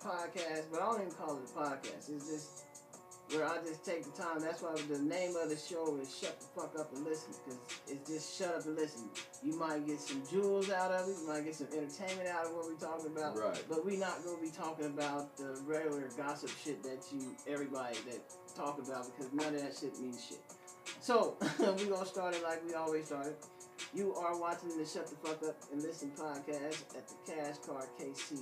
podcast, but I don't even call it a podcast. It's just where I just take the time. That's why the name of the show is Shut the Fuck Up and Listen, because it's just shut up and listen. You might get some jewels out of it. You might get some entertainment out of what we're talking about. Right. But we're not going to be talking about the regular gossip shit that everybody that talk about, because none of that shit means shit. So, we're going to start it like we always started. You are watching the Shut the Fuck Up and Listen podcast at the Cash Card KC.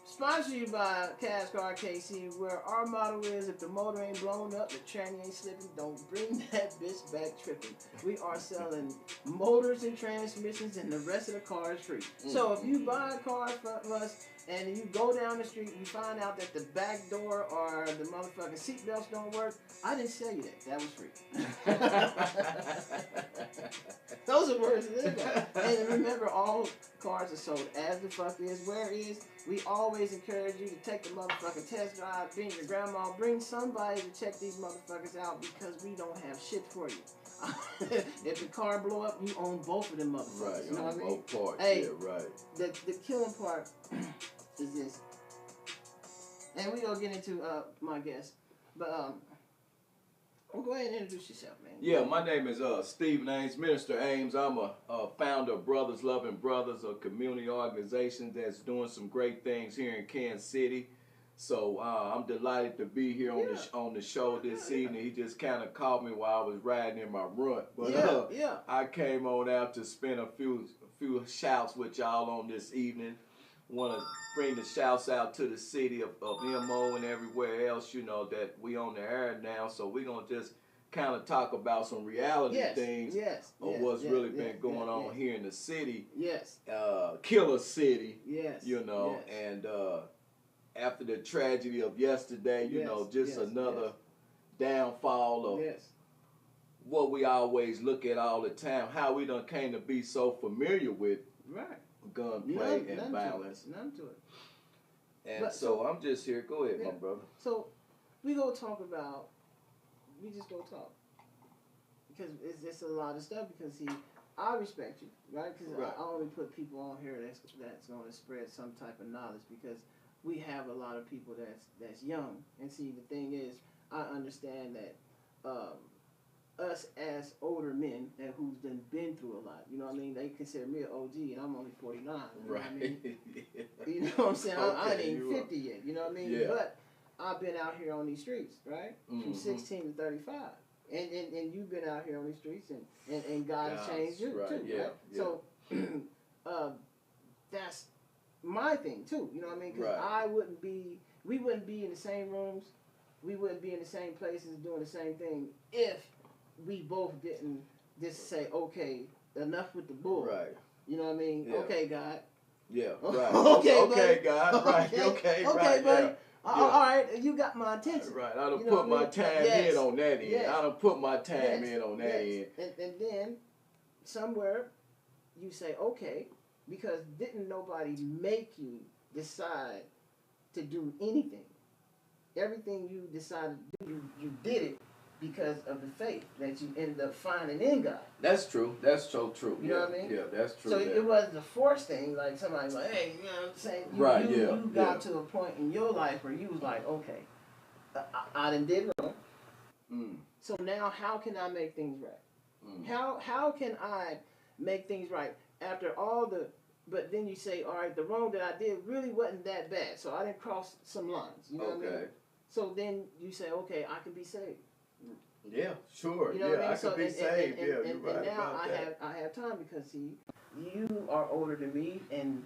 Sponsored you by Cash Card KC, where our motto is, if the motor ain't blown up, the tranny ain't slipping, don't bring that bitch back tripping. We are selling motors and transmissions, and the rest of the car is free. So if you buy a car from us and you go down the street and you find out that the back door or the motherfucking seatbelts don't work, I didn't sell you that. That was free. Those are words to live by. And remember, all cars are sold as the fuck is, where is. We always encourage you to take the motherfucking test drive, bring your grandma, bring somebody to check these motherfuckers out, because we don't have shit for you. If the car blow up, you own both of them motherfuckers. Right, you know what I mean? both parts. Hey, yeah, right. The killing part is this. And we gonna get into my guest. But well, go ahead and introduce yourself, man. Yeah, my name is Stephen Ames, Minister Ames. I'm a founder of Brothers Loving Brothers, a community organization that's doing some great things here in Kansas City. So I'm delighted to be here on the show this evening. He just kind of caught me while I was riding in my runt, but I came on out to spend a few shouts with y'all on this evening. Want to bring the shouts out to the city of MO and everywhere else, you know, that we on the air now. So we're going to just kind of talk about some reality things of what's really been going on here in the city. Yes. Killer City. Yes. You know, and after the tragedy of yesterday, you know, just another downfall of what we always look at all the time, how we done came to be so familiar with gunplay and violence. None to it. And but, so I'm just here. Go ahead, my brother. So we just go talk. Because it's just a lot of stuff, because I respect you, right? Because I only put people on here that's going to spread some type of knowledge, because we have a lot of people that's young. And see, the thing is, I understand that us as older men who's been through a lot, you know what I mean? They consider me an OG, and I'm only 49. You know what I mean? You know what I'm saying? I ain't even 50 yet. You know what I mean? Yeah. But I've been out here on these streets, right? From 16 to 35. And you've been out here on these streets, and God has changed you too, right? So that's my thing too. You know what I mean? Because we wouldn't be in the same rooms, we wouldn't be in the same places doing the same thing if we both didn't just say, okay, enough with the bull. Right. You know what I mean? Yeah. Okay, God. Yeah. Right. okay, God. Right. Okay, buddy. Yeah. All right, you got my attention. Right. I done put my time in on that end. I done put my time in on that end. And then somewhere you say, okay, because didn't nobody make you decide to do anything? Everything you decided to do, you did it because of the faith that you ended up finding in God. That's true. That's so true. You know what I mean? Yeah, that's true. So it wasn't a forced thing, like somebody like, hey, you know what I'm saying? You got to a point in your life where you was like, okay, I done did wrong. So now how can I make things right? How can I make things right after all the... But then you say, all right, the wrong that I did really wasn't that bad, so I didn't cross some lines. You know what I mean? So then you say, okay, I can be saved. Yeah, sure. You know what I mean? I could be saved. You're right and now about that. I have time, because see, you are older than me, and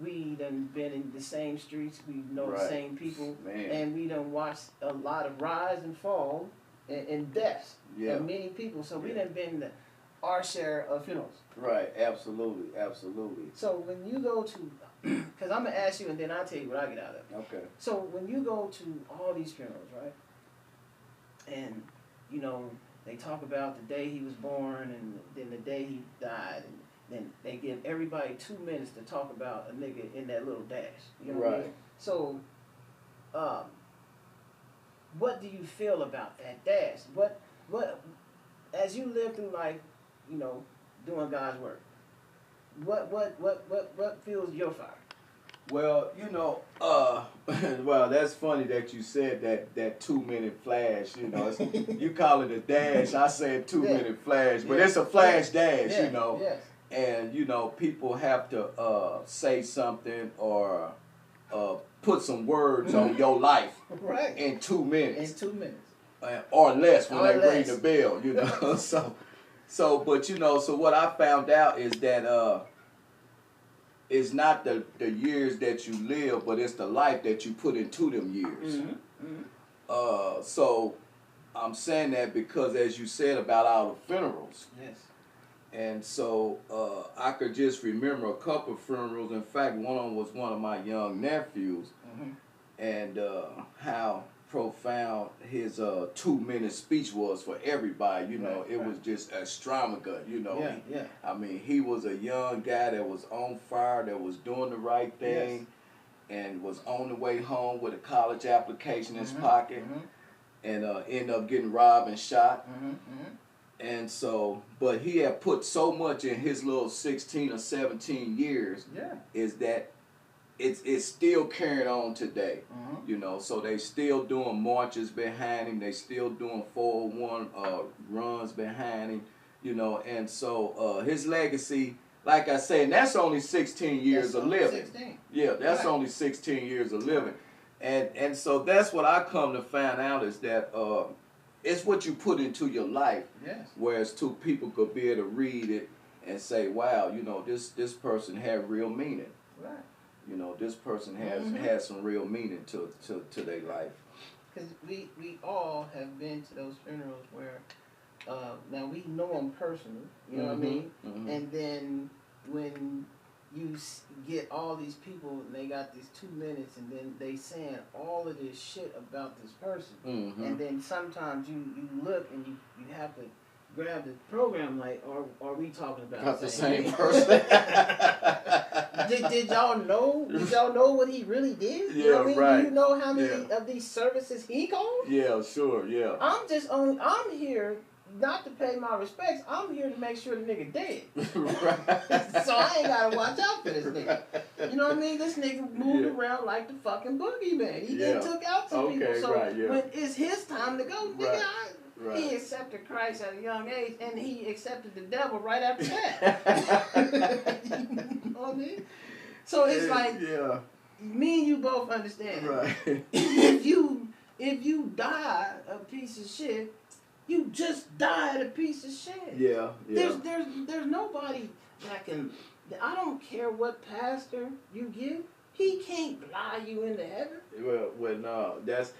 we done been in the same streets. We know the same people, and we done watched a lot of rise and fall and deaths of many people. So we done been our share of funerals. Right. Absolutely. So when you go to, because I'm gonna ask you, and then I'll tell you what I get out of it. Okay. So when you go to all these funerals, right, and you know, they talk about the day he was born and then the day he died, and then they give everybody 2 minutes to talk about a nigga in that little dash. You know what I mean? So, what do you feel about that dash? What, as you live through life, you know, doing God's work, what fuels your fire? Well, you know, Well, that's funny that you said that 2 minute flash. You know, you call it a dash. I said 2 minute flash, but it's a flash dash. You know, and you know people have to say something or put some words on your life in 2 minutes. In 2 minutes. Or less when they ring the bell. You know, so but you know, so what I found out is that it's not the years that you live, but it's the life that you put into them years. So I'm saying that because, as you said about our funerals, and so I could just remember a couple of funerals. In fact, one of them was one of my young nephews, and how profound his 2 minute speech was for everybody. You know, it was just extravagant. You know, I mean, he was a young guy that was on fire, that was doing the right thing, and was on the way home with a college application in his pocket, and ended up getting robbed and shot. And so, but he had put so much in his little 16 or 17 years, is that it's still carrying on today. You know, so they still doing marches behind him. They still doing 401 runs behind him. You know, and so his legacy, like I said, and that's only 16 years of living. 16. Yeah, that's only 16 years of living. And so that's what I come to find out is that it's what you put into your life. Whereas two people could be able to read it and say, wow, you know, this person had real meaning. You know, this person has some real meaning to their life. Because we all have been to those funerals where, now we know them personally, you know what I mean? And then when you get all these people and they got these 2 minutes and then they saying all of this shit about this person. And then sometimes you look and you have to grab the program like, are we talking about the same person? Did y'all know? Did y'all know what he really did? You know what I mean? Do you know how many of these services he called? Yeah, sure, yeah. I'm here not to pay my respects. I'm here to make sure the nigga dead. So I ain't gotta watch out for this nigga. You know what I mean? This nigga moved around like the fucking boogeyman. He done took out some people. So when it's his time to go, nigga, he accepted Christ at a young age, and he accepted the devil right after that. You know what I mean? So it's like, me and you both understand. If you die a piece of shit, you just died a piece of shit. There's nobody that can. I don't care what pastor you give. He can't fly you into heaven. Well, no, that's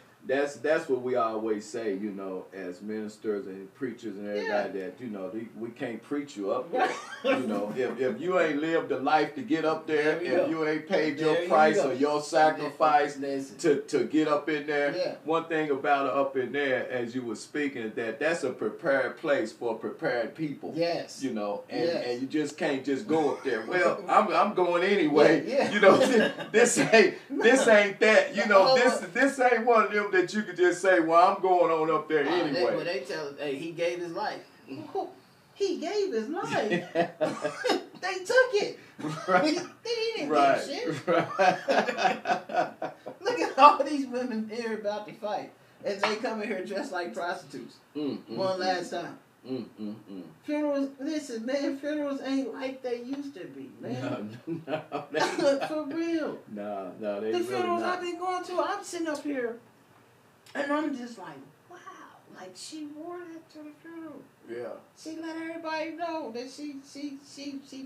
what we always say, you know, as ministers and preachers and everybody, that, you know, we can't preach you up there. You know, if you ain't lived the life to get up there, if you ain't paid your price or your sacrifice to get up in there, one thing about up in there, as you were speaking, is that's a prepared place for prepared people. You know, and you just can't just go up there. Well, I'm going anyway. You know, this ain't that. You know, this ain't one of them that you could just say, well, I'm going on up there anyway. They tell, hey, he gave his life. He gave his life. They took it. He didn't give shit. Look at all these women here about to fight as they come in here dressed like prostitutes. One last time. Funerals, listen, man, funerals ain't like they used to be, man. No, for real. No, they the really funerals not. I've been going to, I'm sitting up here, and I'm just like, wow, like she wore that to the funeral. She let everybody know that she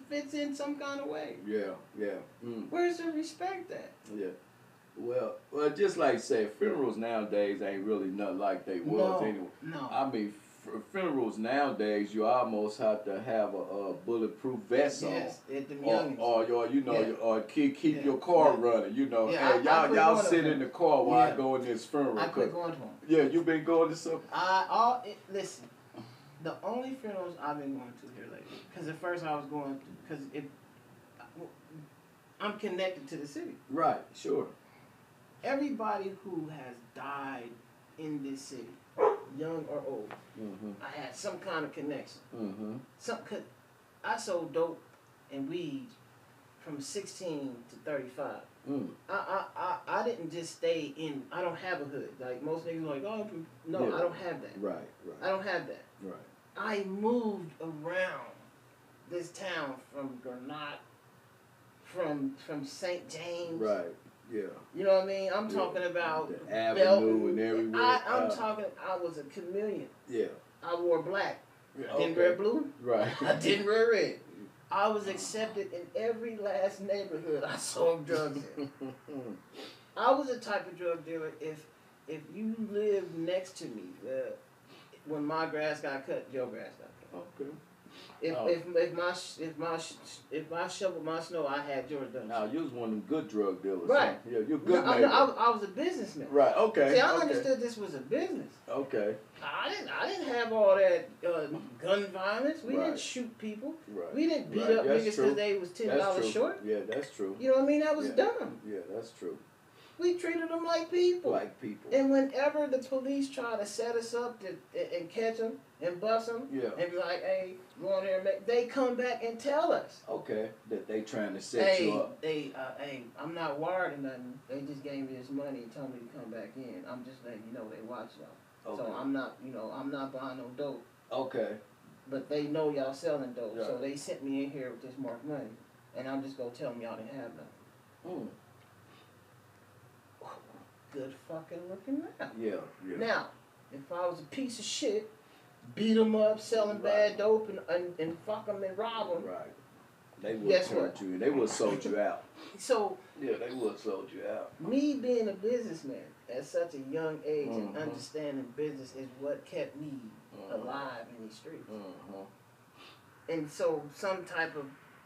fits in some kind of way. Where's the respect at? Well, just like say, funerals nowadays ain't really nothing like they was anyway. I mean, funerals nowadays, you almost have to have a bulletproof vest on, or you know, or keep your car running. You know, hey, y'all sit in the car while I go in this funeral. I quit going to them. Yeah, you been going to some. Listen, the only funerals I've been going to here lately, because at first I was going to, because I'm connected to the city. Right, sure. Everybody who has died in this city, young or old, I had some kind of connection. Cause I sold dope and weed from 16 to 35. Mm. I didn't just stay in. I don't have a hood. Like most niggas like, oh no, Yeah. I don't have that. Right. I don't have that. Right. I moved around this town from Granada, from St. James. Right. Yeah. You know what I mean? I'm Yeah. talking about The avenue and Belton. everywhere. I'm talking. I was a chameleon. Yeah. I wore black. Yeah, I didn't okay. wear blue. Right. I didn't wear red. I was accepted in every last neighborhood I sold drugs in. I was the type of drug dealer. If you lived next to me, when my grass got cut, your grass got cut. Okay. If I shoveled my snow, I had yours done. Now you was one of them good drug dealers. Right. Huh? Yeah, you're a good No, neighbor. I was a businessman. Right. Okay. See, I okay. understood this was a business. Okay. I didn't have all that gun violence. We Right. didn't shoot people. Right. We didn't beat Right. up That's niggas true. because they was $10 That's true. short. Yeah, that's true. You know what I mean? That was Yeah. dumb. Yeah, that's true. We treated them like people. Like people. And whenever the police try to set us up and catch them and bust them Yeah. and be like, hey, go on there and they come back and tell us. Okay. That they trying to set you up. Hey, I'm not wired or nothing. They just gave me this money and told me to come back in. I'm just letting you know they watch y'all. Okay. So I'm not buying no dope. Okay. But they know y'all selling dope. Yeah. So they sent me in here with this marked money. And I'm just gonna tell them y'all didn't have nothing. Mm. Good fucking looking now. Yeah. Yeah. Now, if I was a piece of shit, beat them up, selling bad dope, and fuck them and rob them. Right. They would Guess have turned what? you in. They would have sold you out. So, Yeah, they would have sold you out. me being a businessman at such a young age and Mhm. understanding business is what kept me alive in these streets. Mm-hmm. And so, some type of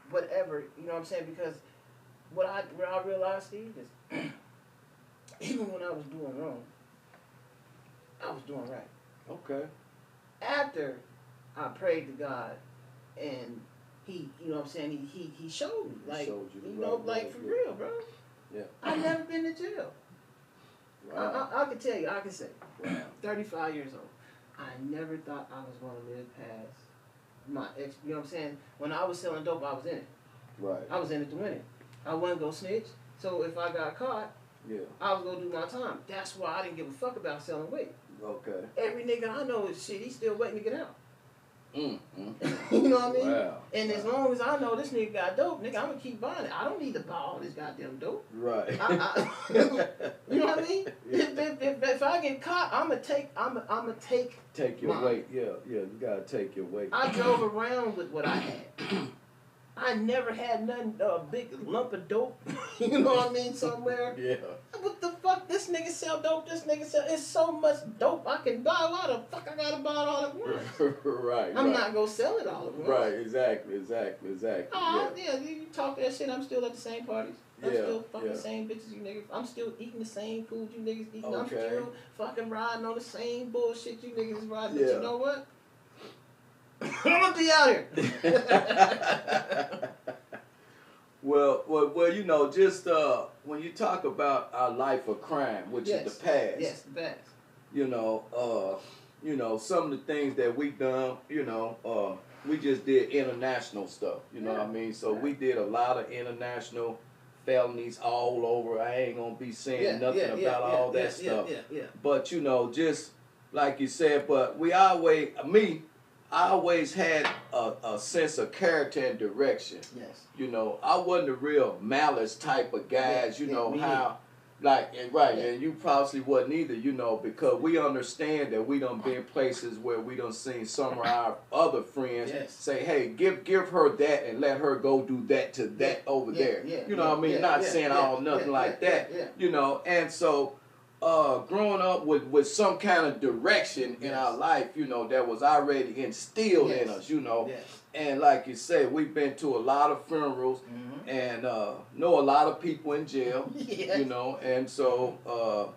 whatever, you know what I'm saying? Because what I realized, Steve, is even when I was doing wrong, I was doing right. Okay. After I prayed to God and he, you know what I'm saying, he showed me. Like, showed you the you know, right like way, for yeah. real, bro. Yeah. I've never been to jail. Wow. I can tell you, I can say, Wow. 35 years old, I never thought I was going to live past my ex, you know what I'm saying? When I was selling dope, I was in it. Right. I was in it to win it. I wasn't going to snitch. So if I got caught, Yeah. I was going to do my time. That's why I didn't give a fuck about selling weight. Okay. Every nigga I know is shit, he's still waiting to get out. Mm. You know what I mean? Wow. And as long as I know this nigga got dope, nigga, I'm gonna keep buying it. I don't need to buy all this goddamn dope. Right. You know what I mean? If I get caught, I'ma take. Take your mine. weight. Yeah. Yeah. You gotta take your weight. I drove around with what I had. I never had nothing, big lump of dope. You know what I mean? Somewhere. Yeah. What the fuck? This nigga sell dope. This nigga sell. It's so much dope I can buy. Why the fuck I gotta buy it all at once? Right. I'm right. not gonna sell it all at once. Right. Exactly. Oh, yeah, you talk that shit, I'm still at the same parties. I'm Yeah, still fucking yeah. the same bitches you niggas. I'm still eating the same food you niggas eating. I'm Okay. still fucking riding on the same bullshit you niggas is riding. Yeah. But you know what? I'm gonna be out here. Well, you know, just when you talk about our life of crime, which Yes. is the past, Yes, the past. you know, some of the things that we done, we just did international stuff, you know what I mean? So we did a lot of international felonies all over. I ain't gonna be saying nothing about all that stuff. Yeah. But, you know, just like you said, but I always had a sense of character and direction. Yes. You know, I wasn't a real malice type of guys, Yeah, you know, me how, like, and right, Yeah. and you probably wasn't either, you know, because we understand that we done been places where we done seen some of our other friends Yes. say, hey, give her that and let her go do that to that over there. You know what I mean? Not saying all nothing like that, you know, and so growing up with some kind of direction in our life, you know, that was already instilled in us, you know. Yes. And like you said, we've been to a lot of funerals and know a lot of people in jail, Yes. you know. And so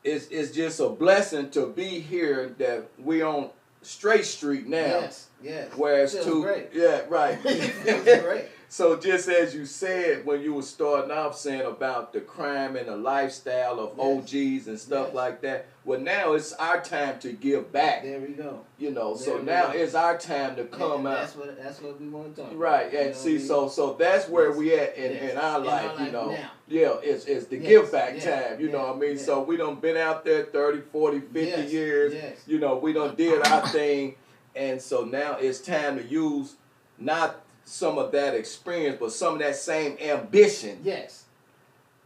it's just a blessing to be here that we on Straight Street now. Yes. Whereas Feels great. yeah, right. Feels great. So just as you said when you were starting off saying about the crime and the lifestyle of OGs and stuff like that, well now it's our time to give back. There we go. You know, so now it's our time to come out. That's what we want to talk about. Right, and see, so that's where we at in our life, you know. Now. Yeah, it's the give back time, you know what I mean? So we done been out there 30, 40, 50 years, you know, we done did our thing, and so now it's time to use not some of that experience, but some of that same ambition. Yes.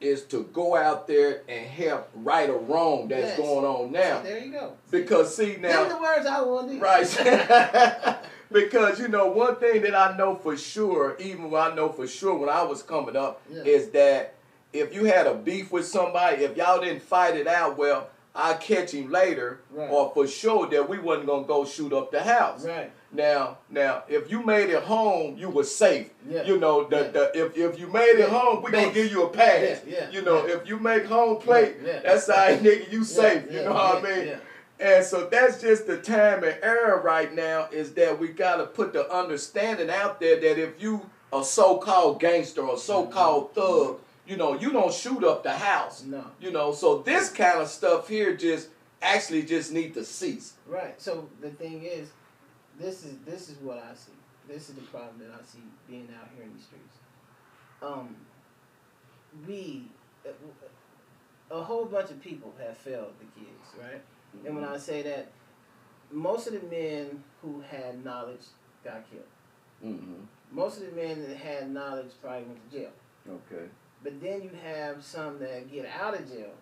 Is to go out there and help right or wrong that's going on now. There you go. Because see now. Them the words I want to hear. Right. Because you know one thing that I know for sure, even when I know for sure when I was coming up, is that if you had a beef with somebody, if y'all didn't fight it out, well, I'll catch him later, or for sure that we wasn't gonna go shoot up the house. Right. Now, if you made it home, you were safe. You know, if you made it home, we gonna give you a pass. You know, if you make home plate, that's all right, nigga, you safe. You know what I mean? And so that's just the time and era right now is that we gotta put the understanding out there that if you a so-called gangster or so-called thug, you know, you don't shoot up the house. No. You know, so this kind of stuff here just need to cease. Right. So the thing is, this is what I see. This is the problem that I see being out here in these streets. A whole bunch of people have failed the kids, right? Mm-hmm. And when I say that, most of the men who had knowledge got killed. Mm-hmm. Most of the men that had knowledge probably went to jail. Okay. But then you have some that get out of jail,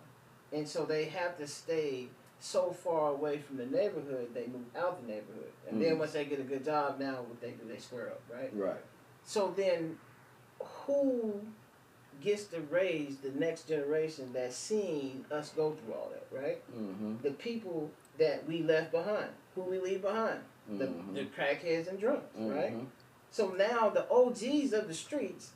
and so they have to stay so far away from the neighborhood, they move out the neighborhood. And then once they get a good job, now what they do, they square up, right? Right. So then who gets to raise the next generation that's seen us go through all that, right? Mm-hmm. The people that we left behind. Who we leave behind? Mm-hmm. The crackheads and drunks, right? So now the OGs of the streets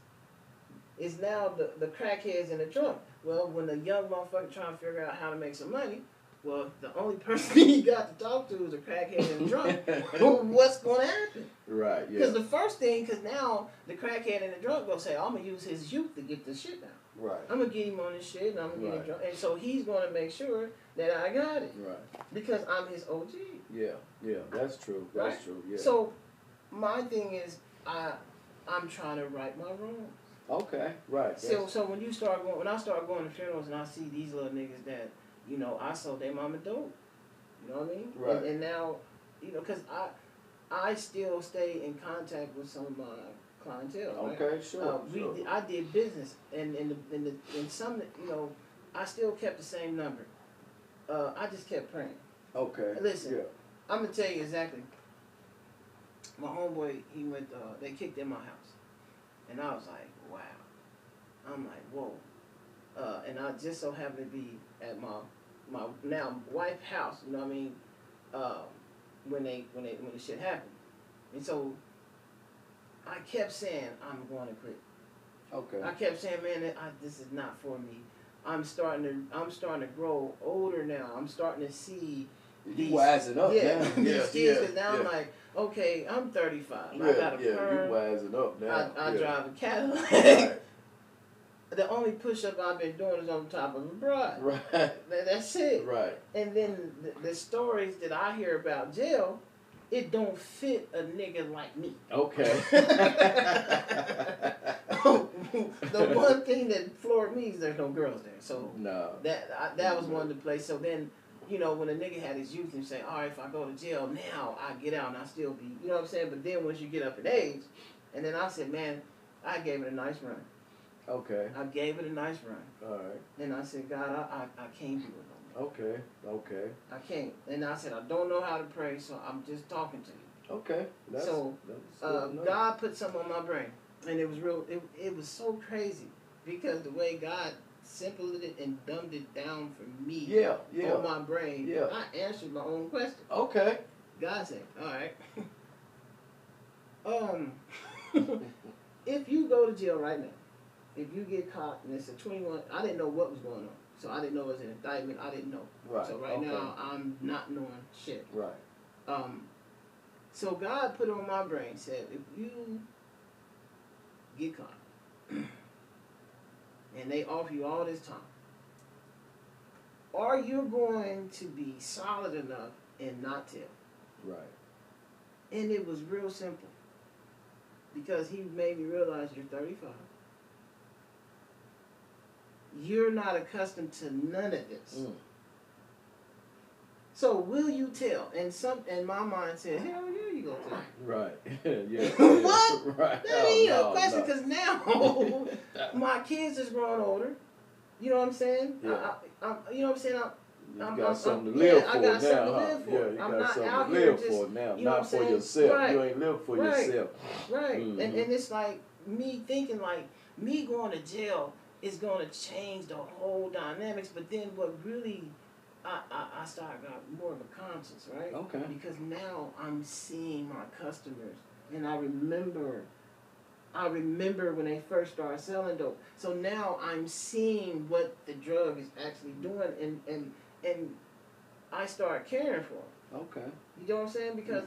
is now the crackheads and the drunk. Well, when the young motherfucker trying to figure out how to make some money, well, the only person he got to talk to is a crackhead and a drunk. What's going to happen? Right, yeah. Because the first thing, because now the crackhead and the drunk will say, I'm going to use his youth to get this shit down. Right. I'm going to get him on this shit, and I'm going to get him drunk. And so he's going to make sure that I got it. Right. Because I'm his OG. Yeah, that's true. That's true, yeah. So my thing is, I'm trying to right my wrongs. Okay, right. So when I start going to funerals and I see these little niggas that, you know, I sold their mama dope. You know what I mean? Right. And now, you know, because I still stay in contact with some of my clientele. Right? Okay, sure. I did business, and in some, you know, I still kept the same number. I just kept praying. Okay. Listen, I'm gonna tell you exactly. My homeboy, he went. They kicked in my house, and I was like, wow. I'm like, whoa. And I just so happened to be at my now wife's house. You know what I mean? When the shit happened, and so I kept saying I'm going to quit. Okay. I kept saying, man, this is not for me. I'm starting to grow older now. I'm starting to see these, wising up now. These kids, because now I'm like, okay, I'm 35. I got a perm. You wising up now. I drive a Cadillac. Right. The only push-up I've been doing is on top of a bride. Right. That's it. Right. And then the stories that I hear about jail, it don't fit a nigga like me. Okay. The one thing that floored me is there's no girls there. So no. That was one of the places. So then, you know, when a nigga had his youth and say, all right, if I go to jail now, I get out and I still be, you know what I'm saying? But then once you get up in age, and then I said, man, I gave it a nice run. Okay. I gave it a nice run. All right. And I said, God, I can't do it no more. Okay. I can't. And I said, I don't know how to pray, so I'm just talking to you. Okay. That's God put something on my brain. And it was real, it was so crazy. Because the way God simplified it and dumbed it down for me on my brain, I answered my own question. Okay. God said, all right. If you go to jail right now, if you get caught and it's a 21, I didn't know what was going on. So I didn't know it was an indictment. I didn't know. Right. So right now, I'm not knowing shit. Right. So God put on my brain, said, if you get caught. And they offer you all this time. Are you going to be solid enough and not tell? Right. And it was real simple. Because he made me realize you're 35. You're not accustomed to none of this. So will you tell? And my mind said, hell yeah, you gonna tell. Right. Yeah. What? Right. That ain't a question because now my kids is growing older. You know what I'm saying? Yeah. You know what I'm saying? You got something to live for I got now, something to huh? live for. Yeah, you I'm got not something out to here live just, for now, you know not what I'm for saying? yourself. Right. You ain't live for Right. yourself. Right. Mm-hmm. And it's like me thinking like me going to jail is going to change the whole dynamics. But then what really, I started got more of a conscience, right? Okay. Because now I'm seeing my customers, and I remember when they first started selling dope. So now I'm seeing what the drug is actually doing, and I start caring for them. Okay. You know what I'm saying? Because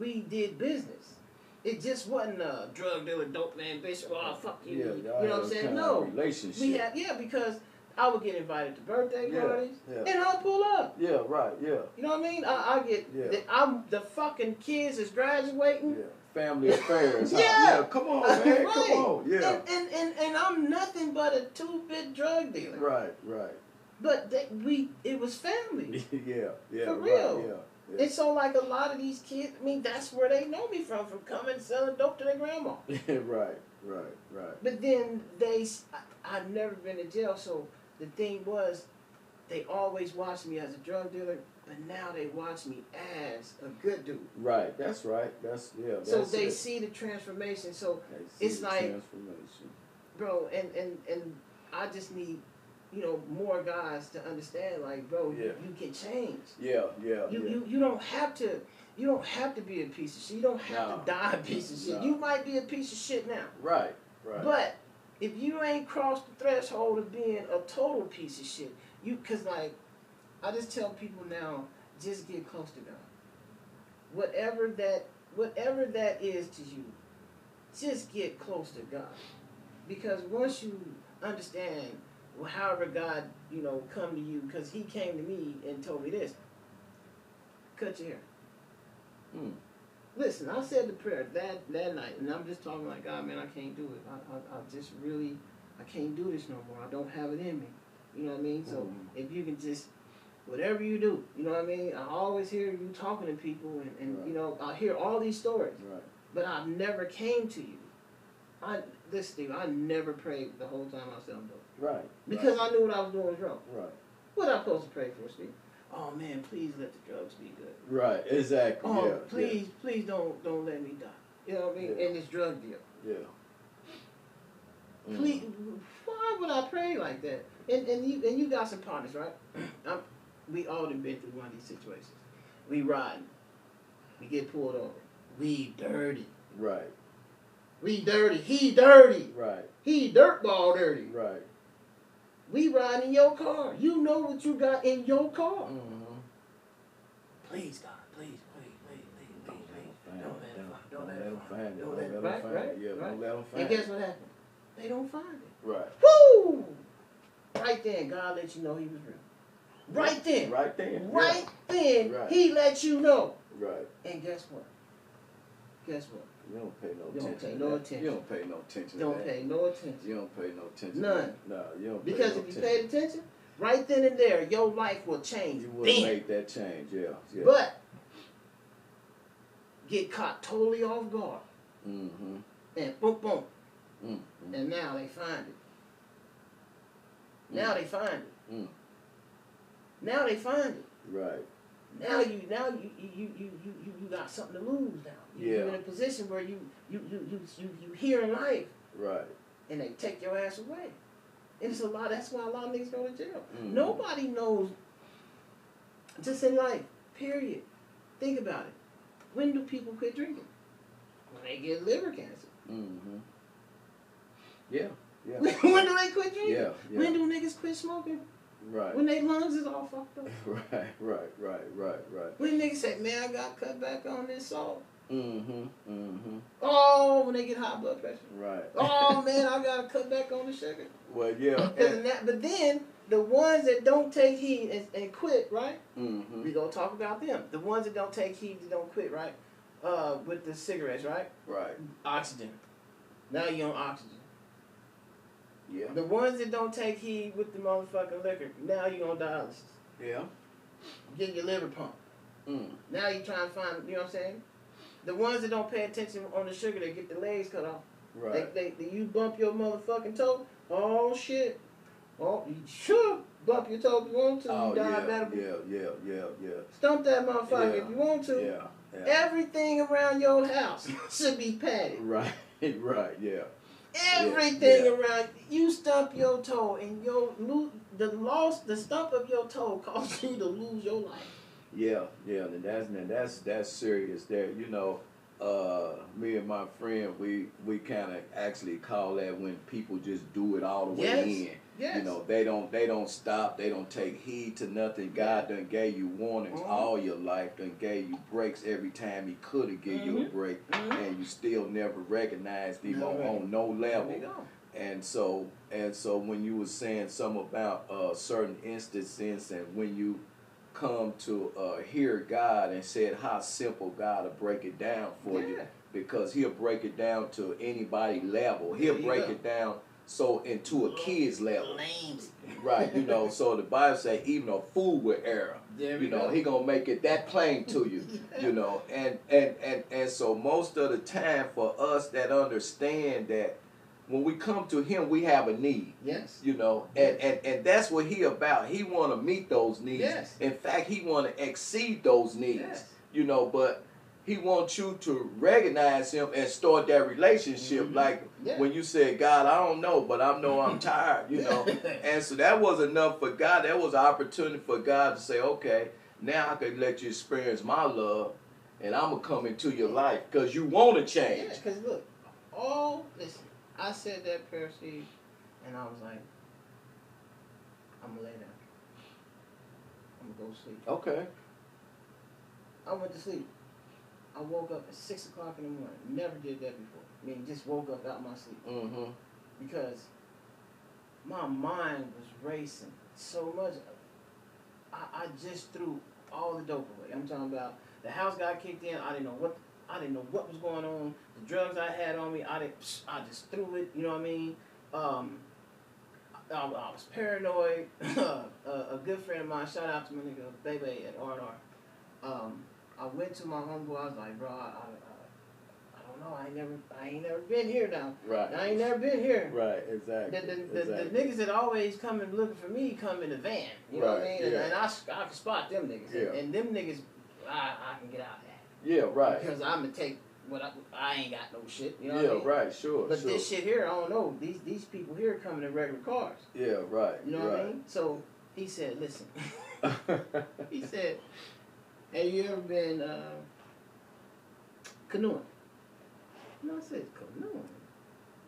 we did business. It just wasn't a drug dealer, dope man, bitch. Oh, fuck you. Yeah, You know what I'm saying? No. Relationship. We had, because I would get invited to birthday parties, yeah. and I'll pull up. Yeah, right, yeah. You know what I mean? I get, Yeah. I'm the fucking kids is graduating. Yeah. Family affairs. Huh? Yeah. Yeah, come on, man. Right. Come on. Yeah. And I'm nothing but a 2-bit drug dealer. Right, right. But it was family. Yeah. For right, real. Yeah. And so, like, a lot of these kids, I mean, that's where they know me from coming selling dope to their grandma. Right. But then I've never been to jail, so the thing was, they always watched me as a drug dealer, but now they watch me as a good dude. Right, that's right. That's so they see the transformation. So it's like, transformation. Bro, and I just need, more guys to understand, like, bro, you can change. Yeah. You don't have to be a piece of shit. You don't have to die a piece of shit. No. You might be a piece of shit now. Right. But if you ain't crossed the threshold of being a total piece of shit, cause like, I just tell people now, just get close to God. Whatever that is to you, just get close to God. Because once you understand, however God, come to you, because he came to me and told me this, cut your hair. Listen, I said the prayer that night, and I'm just talking like, God, man, I can't do it. I just really, I can't do this no more. I don't have it in me. You know what I mean? So if you can just, whatever you do, you know what I mean? I always hear you talking to people, and right. I hear all these stories. Right. But I've never came to you. This Steve, I never prayed the whole time I was selling dope. Right. Because I knew what I was doing was wrong. Right. What am I supposed to pray for, Steve? Oh man, please let the drugs be good. Right, exactly. Oh, yeah, please don't let me die. You know what I mean? Yeah. In this drug deal. Yeah. Please, why would I pray like that? And you got some partners, right? We all have been through one of these situations. We riding, we get pulled over. We dirty. Right. We dirty. He dirty. Right. He dirtball dirty. Right. We ride in your car. You know what you got in your car. Please, God, please. Don't let them find it. Don't let them find it. Yeah, don't let them find it. And guess what happened? They don't find it. Right. Woo! Right then, God let you know he was real. Right then. Right then. Right then, Right. he let you know. Right. And guess what? You don't pay no You don't attention. pay to no that. attention. You don't pay no attention. Don't to that. pay no attention. You don't pay no attention. None. To that. No, you don't. Because pay no if you attention. paid attention, right then and there, your life will change. You would Then. make that change. Yeah. But get caught totally off guard. Mm-hmm. And boom, boom. Mm-hmm. And now they find it. Now they find it. Mm. Now they find it. Right. Now you got something to lose now. You're in a position where you here in life. Right. And they take your ass away. And it's a lot. That's why a lot of niggas go to jail. Mm-hmm. Nobody knows. Just in life, period. Think about it. When do people quit drinking? When they get liver cancer. Mm-hmm. Yeah. Yeah. When do they quit drinking? Yeah. When do niggas quit smoking? Right. When their lungs is all fucked up. Right. When niggas say, man, I got cut back on this salt. Oh, when they get high blood pressure. Right. Oh man, I gotta cut back on the sugar. Well, yeah. But then the ones that don't take heed and quit, right? Mm-hmm. We gonna talk about them. The ones that don't take heed, that don't quit, right? With the cigarettes, right? Right. Oxygen. Now you're on oxygen. Yeah. The ones that don't take heed with the motherfucking liquor, now you're on dialysis. Yeah. Getting your liver pumped. Mm. Now you trying to find, you know what I'm saying? The ones that don't pay attention on the sugar, they get the legs cut off. Right. You bump your motherfucking toe. Oh shit. Oh, you should bump your toe if you want to. Oh, you diabetic. Yeah. Stump that motherfucker Yeah. if you want to. Yeah. Everything around your house should be padded. Right. Right. Yeah. Everything Yeah. around you stump your toe and the stump of your toe causes you to lose your life. Yeah. And that's serious. There, you know, me and my friend, we kind of actually call that when people just do it all the way in. Yes. You know, they don't stop. They don't take heed to nothing. God done gave you warnings all your life. Done gave you breaks every time He could have give you a break, and you still never recognized Him on no level. And so when you were saying something about certain instances, and when you come to hear God and said how simple God will break it down for you, because He'll break it down to anybody level. He'll break it down so into a kid's level. Right, you know, so the Bible say even a fool with error. You know, He gonna make it that plain to you. You know, and so most of the time for us that understand that when we come to Him, we have a need. Yes. You know, and that's what He about. He want to meet those needs. Yes. In fact, He want to exceed those needs. Yes. You know, but He wants you to recognize Him and start that relationship. Like when you said, God, I don't know, but I know I'm tired, you know. And so that was enough for God. That was an opportunity for God to say, okay, now I can let you experience my love, and I'm going to come into your life because you want to change. Yeah, because look, listen, I said that prayer, Steve, and I was like, I'm going to lay down. I'm going to go sleep. Okay. I went to sleep. I woke up at 6 o'clock in the morning. Never did that before. I mean, just woke up out of my sleep. Mm-hmm. Because my mind was racing so much. I just threw all the dope away. I'm talking about the house got kicked in. I didn't know what was going on. The drugs I had on me, I just threw it. You know what I mean? I was paranoid. A good friend of mine, shout out to my nigga Bebe at R&R. I went to my homeboy. I was like, bro, I don't know. I ain't never been here now. Right. I ain't never been here. Right. Exactly. The niggas that always come and looking for me come in the van. You know what I mean? Yeah. And I can spot them niggas. Yeah. And them niggas, I can get out of that. Yeah. Right. Because I'm gonna take what I ain't got no shit. You know what I mean? Right. Sure. But this shit here, I don't know. These people here coming in regular cars. Yeah. Right. You know what I mean? So he said, listen. He said, have you ever been canoeing? And I said, canoeing?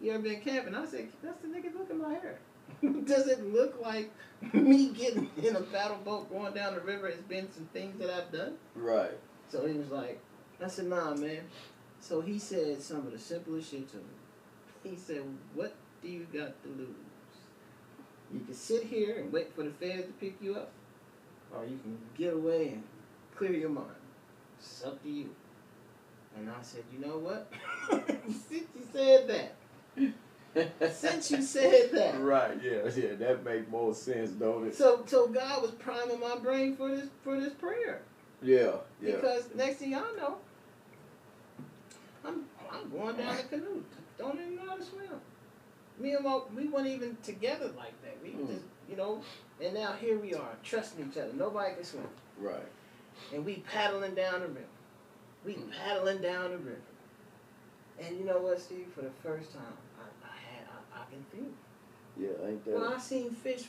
You ever been camping? I said, that's the nigga, look at my hair. Does it look like me getting in a paddle boat going down the river? It's been some things that I've done. Right. So he was like, I said, nah, man. So he said some of the simplest shit to me. He said, what do you got to lose? You can sit here and wait for the feds to pick you up, or you can get away and clear your mind. It's up to you. And I said, you know what? Since you said that. Since you said that. Right, yeah, that make more sense, don't it? So God was priming my brain for this prayer. Yeah. Because next thing y'all know, I'm going down the canoe. Don't even know how to swim. Me and we weren't even together like that. We just, you know, and now here we are, trusting each other. Nobody can swim. Right. And we paddling down the river. And you know what, Steve? For the first time, I can think. Yeah, ain't that? When I seen fish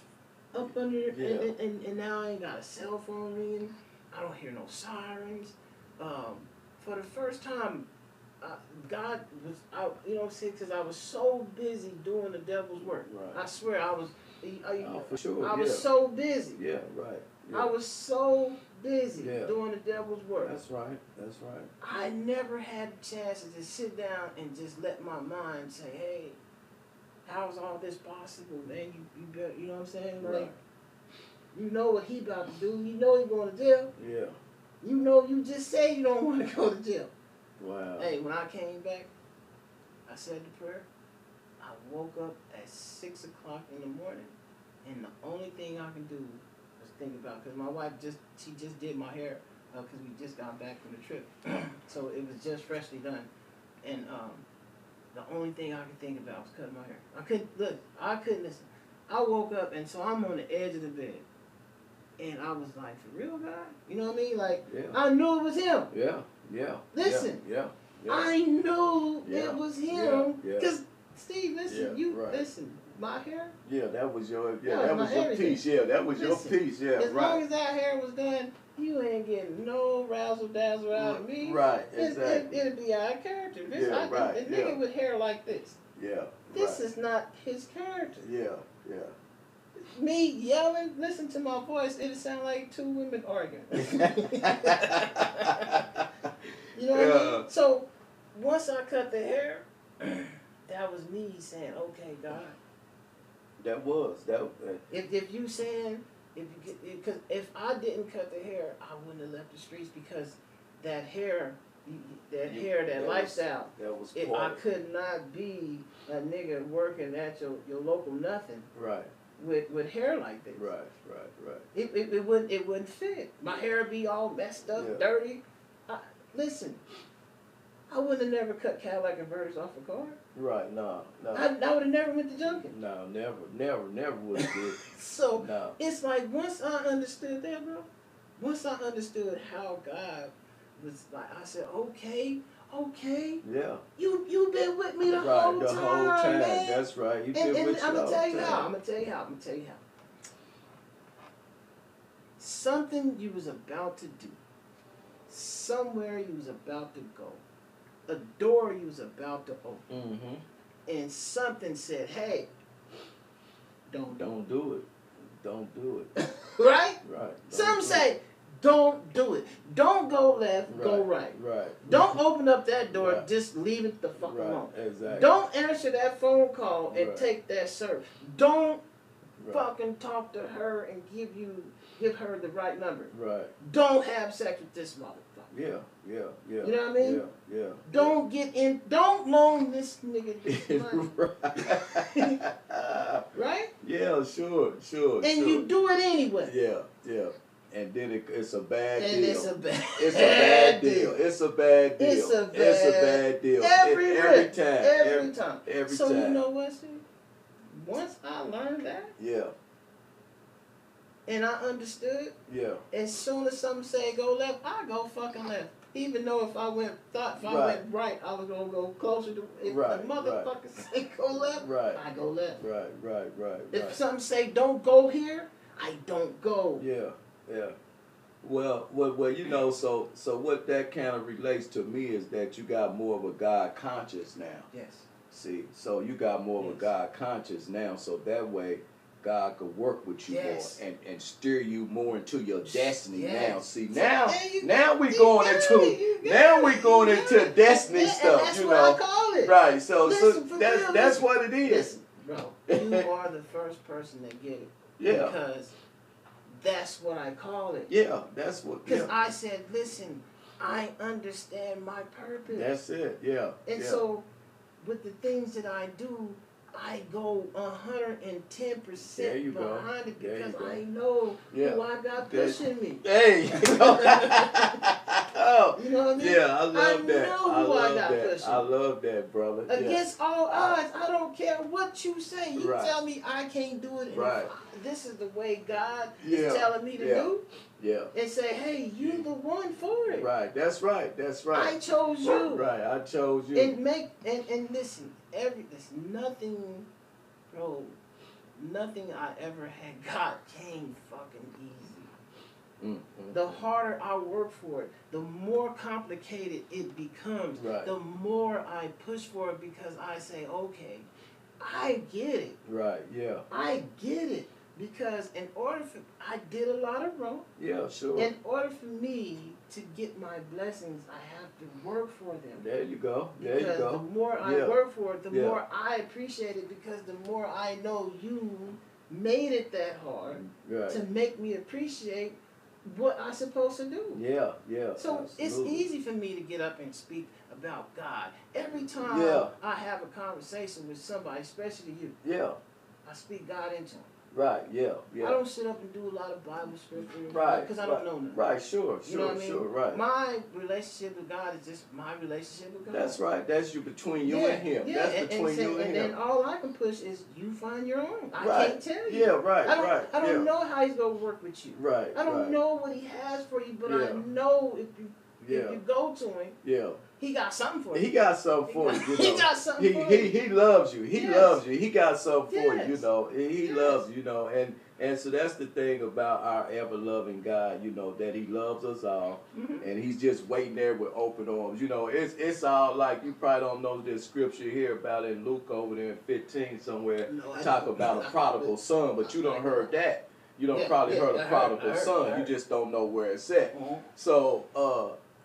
up under, and now I ain't got a cell phone ringing. I don't hear no sirens. For the first time, God was out, you know, because I was so busy doing the devil's work. Right. I swear I was Oh, for sure. I was so busy. Yeah, right. Yeah. I was so busy Yeah. doing the devil's work. That's right. That's right. I never had a chance to just sit down and just let my mind say, "Hey, how's all this possible, man? You better, you know what I'm saying? Like, Right. you know what he about to do. You know he going to jail. Yeah. You know you just say you don't want to go to jail. Wow. Hey, when I came back, I said the prayer. I woke up at 6 o'clock in the morning, and the only thing I can do was think about, because my wife she just did my hair, because we just got back from the trip, so it was just freshly done, and the only thing I could think about was cutting my hair. I couldn't listen. I woke up, and so I'm on the edge of the bed, and I was like, for real, God? You know what I mean? Like, Yeah. I knew it was him. Yeah. Yeah. Listen. Yeah. Yeah. I knew Yeah. it was him. Yeah. Because, Steve, listen, Yeah, right. listen, my hair, Yeah, that was your that was my everything. piece. Yeah, that was Listen, your piece. Yeah, as right. long as that hair was done, you ain't getting no razzle dazzle out of me. Right, exactly. It'd be out of character. This, Yeah, right, a nigga yeah. with hair like this. Yeah. This right. is not his character. Yeah, yeah. Me yelling, listen to my voice, it'd sound like two women arguing. You know what I mean? So, once I cut the hair, that was me saying, okay, God. That was. If you saying, because if I didn't cut the hair, I wouldn't have left the streets, because that hair, that lifestyle, that was I could not be a nigga working at your local nothing. Right. With hair like this. Right. It wouldn't fit. My hair would be all messed up, dirty. Listen, I wouldn't have never cut Cadillac converters off a car. Right, no. I would have never went to junking. No, never would have did. So no. It's like, once I understood that, bro, once I understood how God was like, I said, okay. Yeah. You've been with me the whole time, man. That's right. You've been And with I'm you gonna tell you time. how. I'm gonna tell you how. Something you was about to do. Somewhere you was about to go. A door you was about to open. Mm-hmm. And something said, hey, don't do it. Don't do it. Right? Right. Some say, don't do it. Don't go left, go right. Right. Don't open up that door, Right. just leave it the fuck Right. alone. Exactly. Don't answer that phone call and Right. take that service. Don't Right. fucking talk to her and give her the right number. Right. Don't have sex with this motherfucker. Yeah. You know what I mean? Yeah. Don't don't loan this nigga this money. Right. Right? Yeah, sure. And you do it anyway. Yeah. And then it's a bad And deal. it's a bad It's a bad deal. It's a bad deal. It's a bad deal. Every time. time. Every so time. you know what, Steve? Once I learned that, Yeah. and I understood, Yeah. as soon as something say go left, I go fucking left. Even though if I went right, I was gonna go closer to. If Right, the motherfucker say go left, Right. I go left. Right. If something say don't go here, I don't go. Yeah. Well, you know, so what that kind of relates to me is that you got more of a God conscious now. Yes. See, so you got more of a God conscious now, so that way God could work with you Yes. more and steer you more into your destiny Yes. now. See, So now we going into destiny stuff, That's you what know. I call it. Right, so Listen, for real, that's what it is. Listen, bro, you are the first person to get it. Yeah. Because that's what I call it. Yeah, that's what. Because I said, listen, I understand my purpose. That's it. Yeah. And so, with the things that I do, I go 110% There you go. behind it There you because go. I know Yeah. who I got pushing me. Hey. Oh. You know what I mean? Yeah, I love that. know who I got pushing. I love that, brother. Against all odds, I don't care what you say. You Right. tell me I can't do it. And Right. this is the way God Yeah. is telling me to do. Yeah. And say, hey, you're the one for it. Right. That's right. I chose you. Right. I chose you. And listen, nothing, bro, nothing I ever had got came fucking easy. Mm-hmm. The harder I work for it, the more complicated it becomes. Right. The more I push for it because I say, okay, I get it. Right. Yeah. I get it. Because in order for, I did a lot of wrong. Yeah. Sure. In order for me to get my blessings, I have to work for them. There you go. There because you go. the more I Yeah. work for it, the Yeah. more I appreciate it. Because the more I know you made it that hard Right. to make me appreciate what I'm supposed to do. Yeah. Yeah. So it's absolutely. easy for me to get up and speak about God. Every time Yeah. I have a conversation with somebody, especially you, Yeah. I speak God into them. Right. Yeah. Yeah. I don't sit up and do a lot of Bible scripture, Right. Because I don't know nothing. Right. Sure. You know Sure. what I mean? Sure. Right. My relationship with God is just my relationship with God. That's right. That's you between you and Him. Yeah, That's and between you and then Him. all I can push is you find your own. I Right. can't tell you. Yeah. Right. I don't Yeah. know how He's gonna work with you. Right. I don't right. know what He has for you, but I Yeah. know if Yeah. you go to Him, Yeah. He got something for you. He got something for you. You know. He got something for you. He loves you. He Yes. loves you. He got something for you. You Yes. know. He Yes. loves you. You know. And so that's the thing about our ever loving God. You know that He loves us all, Mhm. and He's just waiting there with open arms. You know, it's all like you probably don't know this scripture here about in Luke over there in 15 somewhere. No, I Talk don't. about a prodigal son, but you don't heard that. You don't Yeah, probably yeah, heard I a heard, prodigal I heard, son. I heard. You just don't know where it's at. Mhm. So,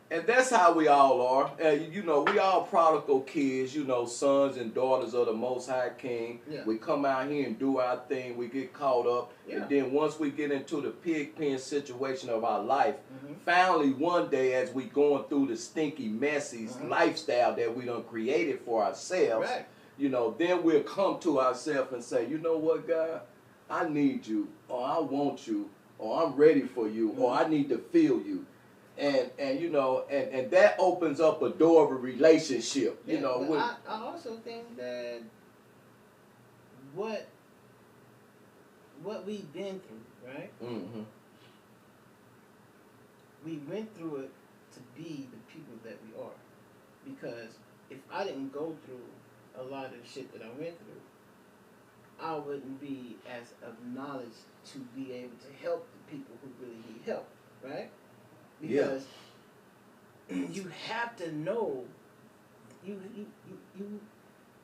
and that's how we all are. You know, we all prodigal kids, you know, sons and daughters of the Most High King. Yeah. We come out here and do our thing. We get caught up. Yeah. And then once we get into the pig pen situation of our life, Mhm. finally one day as we going through the stinky, messy Mhm. lifestyle that we done created for ourselves, Right. you know, then we'll come to ourselves and say, you know what, God, I need you, or I want you, or I'm ready for you, or I need to feel you. And you know, and that opens up a door of a relationship, you Yeah, know. but With, I also think that what we've been through, right? mm-hmm. We went through it to be the people that we are. Because if I didn't go through a lot of the shit that I went through, I wouldn't be as acknowledged to be able to help the people who really need help, right? Because you have to know, you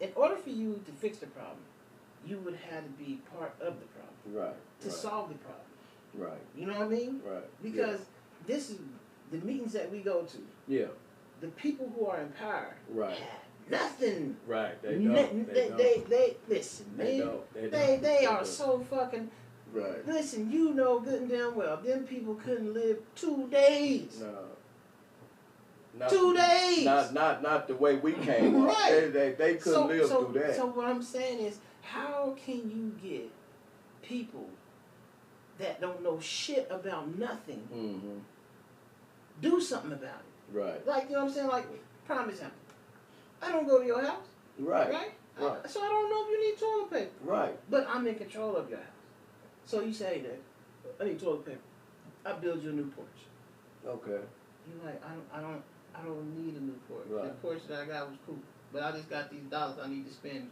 in order for you to fix the problem, you would have to be part of the problem Right. to solve the problem. Right. You know what I mean? Right. Because this is the meetings that we go to. Yeah. The people who are in power Right. have nothing. Right. They Ne- don't. they listen, They man. don't. They are so fucking. Right. Listen, you know good and damn well, them people couldn't live 2 days. No. Not, 2 days. Not the way we came up. Right. They couldn't live through that. So what I'm saying is, how can you get people that don't know shit about nothing Mm-hmm. do something about it? Right. Like, you know what I'm saying? Like, prime example. I don't go to your house, Right. right? Right. So I don't know if you need toilet paper. Right. But I'm in control of your house. So you say that, I need toilet paper. I build you a new porch. Okay. You're like, I don't need a new porch. Right. The porch that I got was cool. But I just got these dollars I need to spend.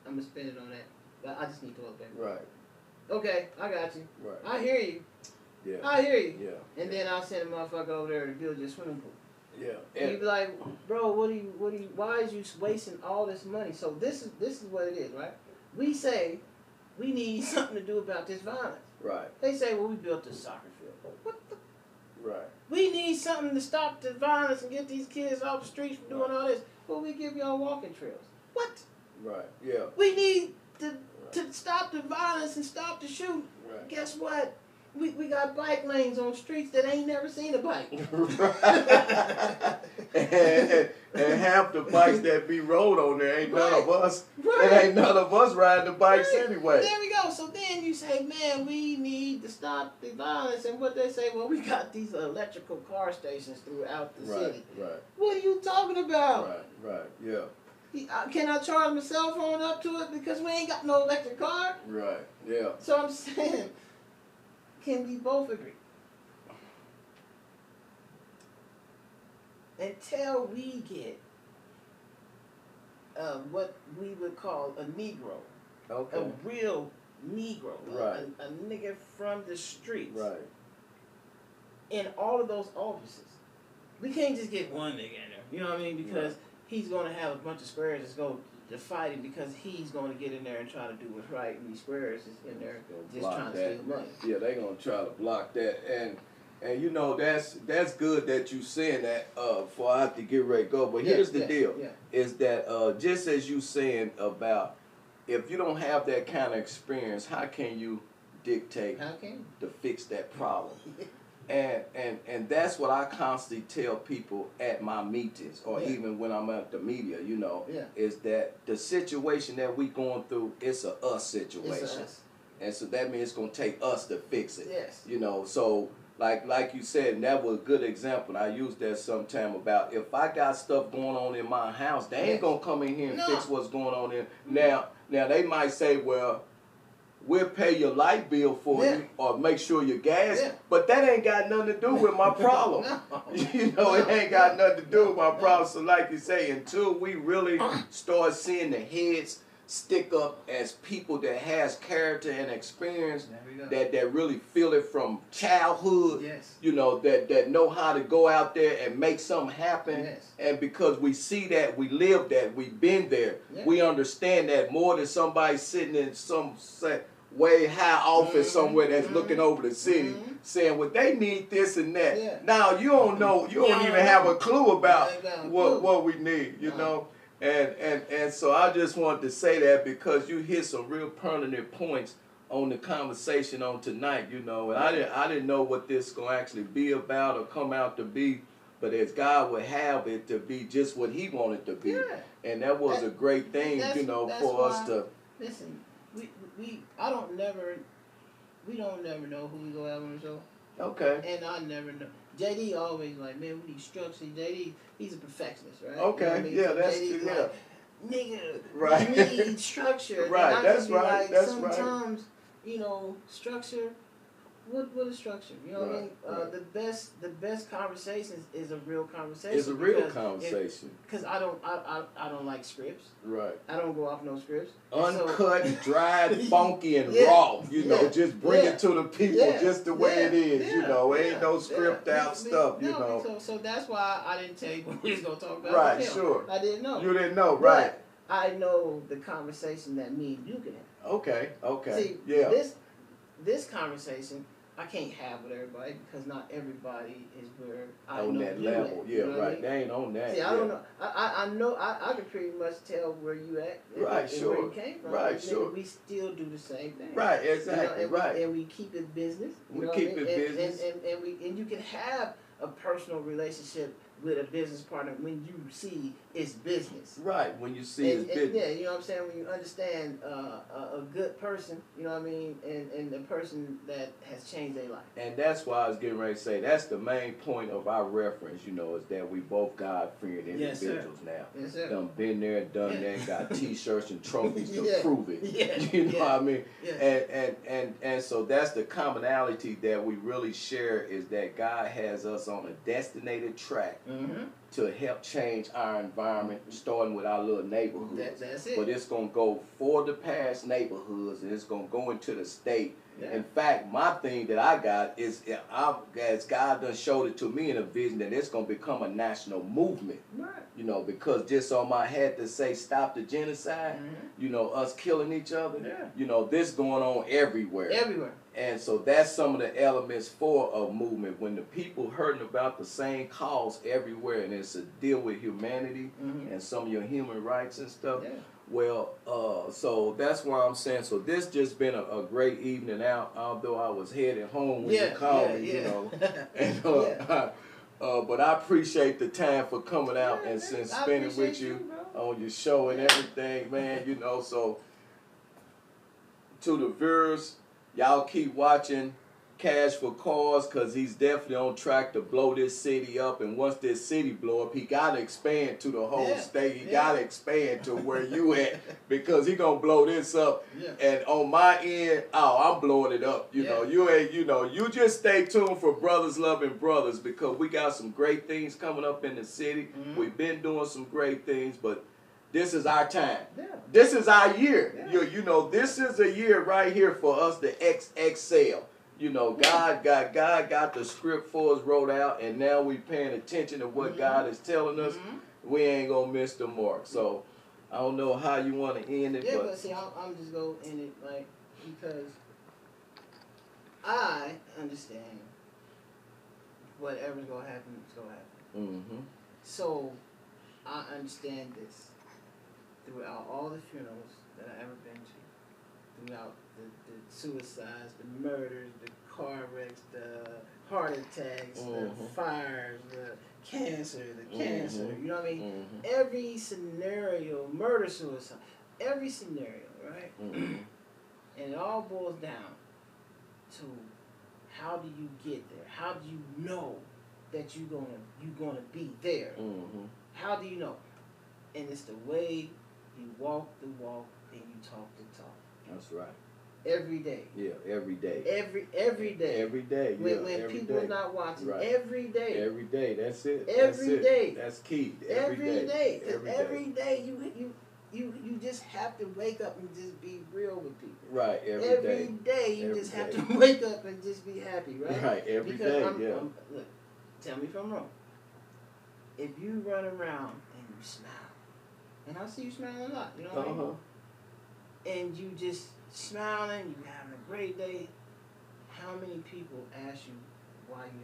I'm gonna spend it on that. But I just need toilet paper. Right. Okay, I got you. Right. I hear you. Yeah. I hear you. Yeah. And then I'll send a motherfucker over there to build your swimming pool. Yeah. And you be like, bro, why is you wasting all this money? So this is what it is, right? We say we need something to do about this violence. Right. They say, well, we built this soccer field. What the? Right. We need something to stop the violence and get these kids off the streets from doing all this. Well, we give y'all walking trails. What? Right. Yeah. We need to stop the violence and stop the shooting. Right. Guess what? We got bike lanes on streets that ain't never seen a bike. and half the bikes that be rode on there ain't none of us. Right. It ain't none of us riding the bikes Right. anyway. There we go. So then you say, man, we need to stop the violence. And what they say, well, we got these electrical car stations throughout the city. Right. What are you talking about? Right. Yeah. Can I charge my cell phone up to it because we ain't got no electric car? Right. Yeah. So I'm saying, can we both agree? Until we get what we would call a Negro, Okay. a real Negro, Right. a nigga from the streets, Right. in all of those offices. We can't just get one nigga in there. You know what I mean? Because he's going to have a bunch of squares that's going to the fighting because he's going to get in there and try to do what's right, and these squares is in there just block trying to that. steal money. Yeah, they gonna try to block that, and you know that's good that you saying that. Before I have to get ready to go, but here's the deal: is that just as you saying about if you don't have that kind of experience, how can you dictate to fix that problem? And that's what I constantly tell people at my meetings, or even when I'm at the media, you know, is that the situation that we going through, it's a us situation. It's a us. And so that means it's going to take us to fix it. Yes. You know, so like you said, and that was a good example, and I use that sometime about if I got stuff going on in my house, they ain't going to come in here and fix what's going on in. Now they might say, well, we'll pay your light bill for you or make sure your gas, but that ain't got nothing to do with my problem. You know, it ain't got nothing to do with my problem. So like you say, until we really start seeing the heads stick up as people that has character and experience, that really feel it from childhood, you know, that know how to go out there and make something happen. And because we see that, we live that, we've been there, we understand that more than somebody sitting in some way high office somewhere that's looking over the city saying, well, they need this and that. Now you don't know, you don't even have a clue about what we need, you know. And so I just wanted to say that because you hit some real pertinent points on the conversation on tonight, you know. And I didn't know what this gonna actually be about or come out to be, but as God would have it to be just what He wanted to be, and that was a great thing, you know, for us to listen. We don't never know who we gonna have on the show. Okay. And I never know. JD always like, man, we need structure. JD, he's a perfectionist, right? Okay, you know what I mean? yeah, so that's JD's like, nigga, right. we need structure. Right, and I that's be right. Like, that's sometimes, you know, structure. What is structure? You know what I mean? The best conversations is a real conversation. It's a real conversation. Because I don't like scripts. Right. I don't go off no scripts. Uncut, dried, funky, and raw. You know, just bring it to the people just the way it is. You know, ain't no script out stuff. You know. So that's why I didn't tell you what we was gonna talk about. Right. Sure. I didn't know. You didn't know, right? But I know the conversation that me and you can have. Okay. Okay. See, this conversation I can't have with everybody because not everybody is where I on know that you level. at, Yeah, you know right. what I mean? They ain't on that. See, I don't know. I know. I can pretty much tell where you at. Right. And Sure. where you came from. Right. And sure. We still do the same thing. Right. Exactly. You know, and we keep it business. We keep it business. And you can have a personal relationship with a business partner when you see it's business. Right, when you see it's business. Yeah, you know what I'm saying? When you understand a good person, you know what I mean, and a person that has changed their life. And that's why I was getting ready to say, that's the main point of our reference, you know, is that we both God-fearing individuals now. Yes, sir. Done been there and done that, got T-shirts and trophies to prove it. Yeah. You know what I mean? Yes. And so that's the commonality that we really share, is that God has us on a destinated track to help change our environment, starting with our little neighborhoods. That's it. But it's going to go for the past neighborhoods, and it's going to go into the state. Yeah. In fact, my thing that I got is, as God done showed it to me in a vision, that it's going to become a national movement. Right. You know, because just on my head to say stop the genocide, you know, us killing each other, you know, this going on everywhere. Everywhere. And so that's some of the elements for a movement. When the people hurting about the same cause everywhere, and it's a deal with humanity and some of your human rights and stuff. Yeah. Well, so that's why I'm saying, so this just been a great evening out, although I was headed home when you called me, you know. And, but I appreciate the time for coming out and spending with you on your show and everything, man, you know. So to the viewers, y'all keep watching Cash for Cause, because he's definitely on track to blow this city up. And once this city blow up, he got to expand to the whole state. He got to expand to where you at, because he going to blow this up. And on my end, I'm blowing it up. You know, you just stay tuned for Brothers Loving Brothers, because we got some great things coming up in the city. We've been doing some great things, but this is our time. This is our year. You know, this is a year right here for us to excel. You know, God got the script for us wrote out, and now we paying attention to what God is telling us. We ain't gonna miss the mark. So I don't know how you want to end it, Yeah, but but see, I'm just going to end it like, because I understand whatever's going to happen is going to happen. mm-hmm. So I understand this throughout all the funerals that I've ever been to, throughout the suicides, the murders, the car wrecks, the heart attacks, the fires, the cancer, you know what I mean? Every scenario, murder, suicide, every scenario, right? And it all boils down to how do you get there? How do you know that you're gonna be there? How do you know? And it's the way you walk the walk and you talk the talk. That's right. Every day. Yeah, every day. Every day. Every day. When every people day. are not watching. Right. Every day. Every day. That's it. Every That's day. It. That's key. Every day. Because Every day. you just have to wake up and just be real with people. Right. Every day you Every just day. have to wake up and just be happy, right? Right. Every because day. look, tell me if I'm wrong. If you run around and you smile, and I see you smiling a lot, you know what I mean? And you just smiling, you having a great day. How many people ask you why you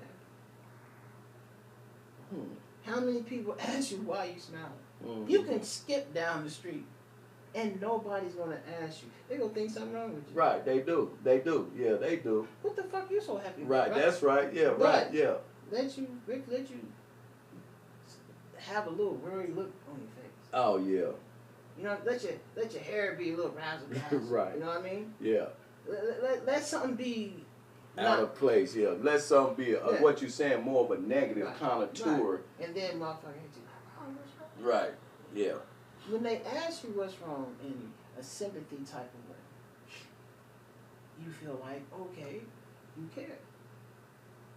happy? How many people ask you why you smiling? You can skip down the street and nobody's gonna ask you. They gonna think something wrong with you. Right, they do. They do. Yeah, they do. What the fuck you so happy Right, about? that's right. Yeah, But right, yeah. Let you have a little worried look on your face. Oh yeah. You know, let your hair be a little razzle. Right. You know what I mean? Yeah. Let something be Out of place, yeah. Let something be Yeah. what you're saying more of a negative connoisseur. Right. And then motherfucker hit you. Oh, what's wrong? Right. Yeah. When they ask you what's wrong in a sympathy type of way, you feel like, okay, you care.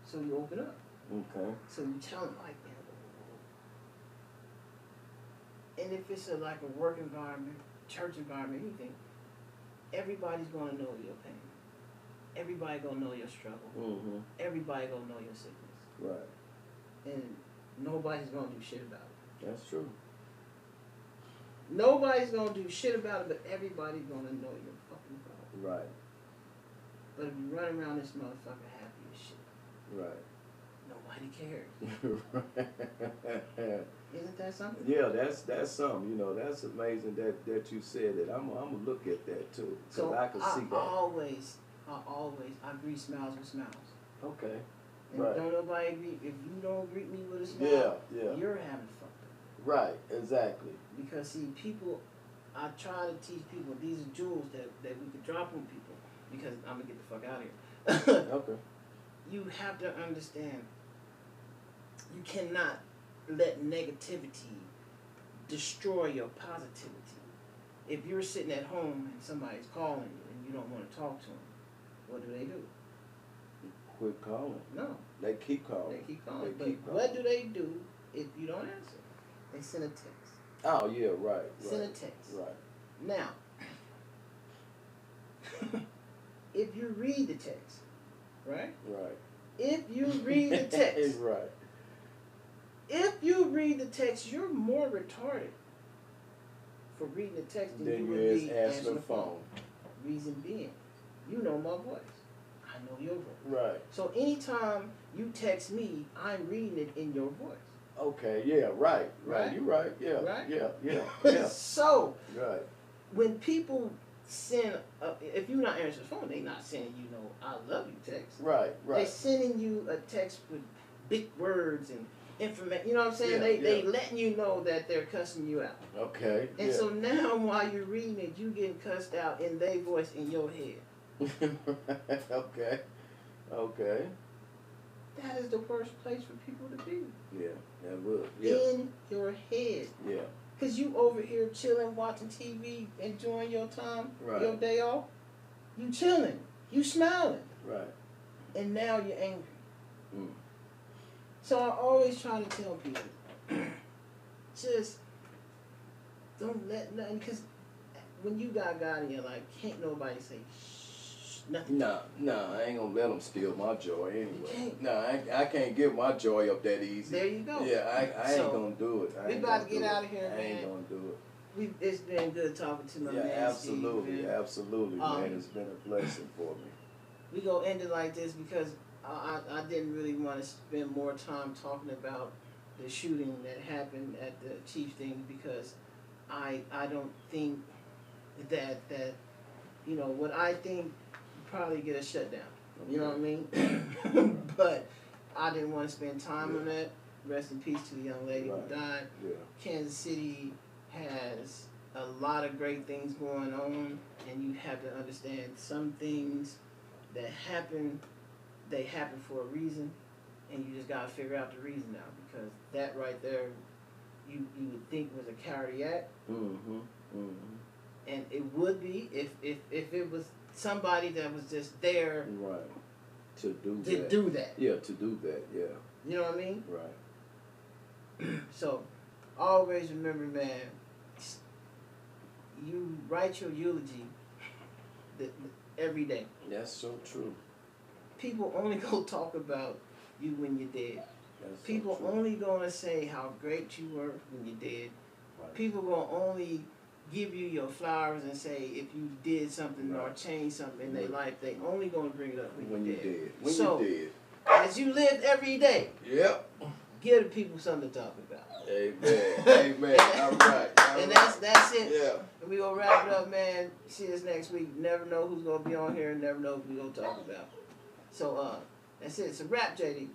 So you open up. Okay. So you tell them like that. And if it's like a work environment, church environment, anything, everybody's gonna know your pain. Everybody gonna know your struggle. Everybody gonna know your sickness. Right. And nobody's gonna do shit about it. That's true. Nobody's gonna do shit about it, but everybody's gonna know your fucking problem. Right. But if you run around this motherfucker happy as shit, Right. nobody cares. Isn't that something? Yeah, that's something. You know, that's amazing that you said that. I'm gonna look at that too, because So I can see that. I greet smiles with smiles. Okay. And Right. don't nobody greet, if you don't greet me with a smile, Yeah. you're having fucked up. Right. Exactly. Because see, people, I try to teach people, these are jewels that we could drop on people, because I'm gonna get the fuck out of here. Okay. You have to understand, you cannot let negativity destroy your positivity. If you're sitting at home and somebody's calling you and you don't want to talk to them, what do? Quit calling. No. They keep calling. They keep calling. They keep But calling. what do they do if you don't answer? They send a text. Oh yeah, right. Send a Right. text. Right. Now, if you read the text, right? Right. If you read the text, Right. if you read the text, you're more retarded for reading the text than Then you you would is be answering the phone. Reason being, you know my voice. I know your voice. Right. So anytime you text me, I'm reading it in your voice. Okay. Yeah. Right. Right. Right? You're right. Yeah. Right? Yeah. Yeah. Yeah. So Right. when people send, if you're not answering the phone, they not sending you no "I love you" text. Right. They Right. sending you a text with big words and information. You know what I'm saying? Yeah, They yeah. letting you know that they're cussing you out. Okay. And yeah. so now while you're reading it, you getting cussed out in their voice in your head. Okay. Okay. That is the worst place for people to be. Yeah. That would. Yeah. In your head. Yeah. Because you over here chilling, watching TV, enjoying your time, Right. your day off. You chilling. You smiling. Right. And now you're angry. Mm. So I always try to tell people, just don't let nothing, because when you got God in your life, can't nobody say shh, nothing. Nah, I ain't gonna let them steal my joy anyway. You can't. Nah, I can't give my joy up that easy. There you go. Yeah, I ain't So, gonna do it. we about to get out of here, I ain't man. gonna do it. it's been good talking to my man. Absolutely, Steve, absolutely, man. It's been a blessing for me. We gonna end it like this because I didn't really want to spend more time talking about the shooting that happened at the Chiefs thing because I don't think that you know what I think probably get a shutdown. You know what I mean? But I didn't want to spend time on that. Rest in peace to the young lady who died. Yeah. Kansas City has a lot of great things going on, and you have to understand some things that happen, they happen for a reason, and you just gotta figure out the reason now because that right there, you would think was a cardiac, and it would be if it was somebody that was just there, right, to do that. Yeah, to do that. Yeah. You know what I mean? Right. So, always remember, man. You write your eulogy every day. That's so true. People only go talk about you when you're dead. That's People so true. only gonna say how great you were when you're dead. Right. People gonna only give you your flowers and say if you did something or changed something in their life. They only gonna bring it up when you're dead. When so, you're dead. as you live every day, Yep. give the people something to talk about. Amen. Amen. All right. And that's it. Yeah. And we gonna wrap it up, man. See us next week. Never know who's gonna be on here. Never know what we gonna talk about. So that's it. It's a wrap, JD.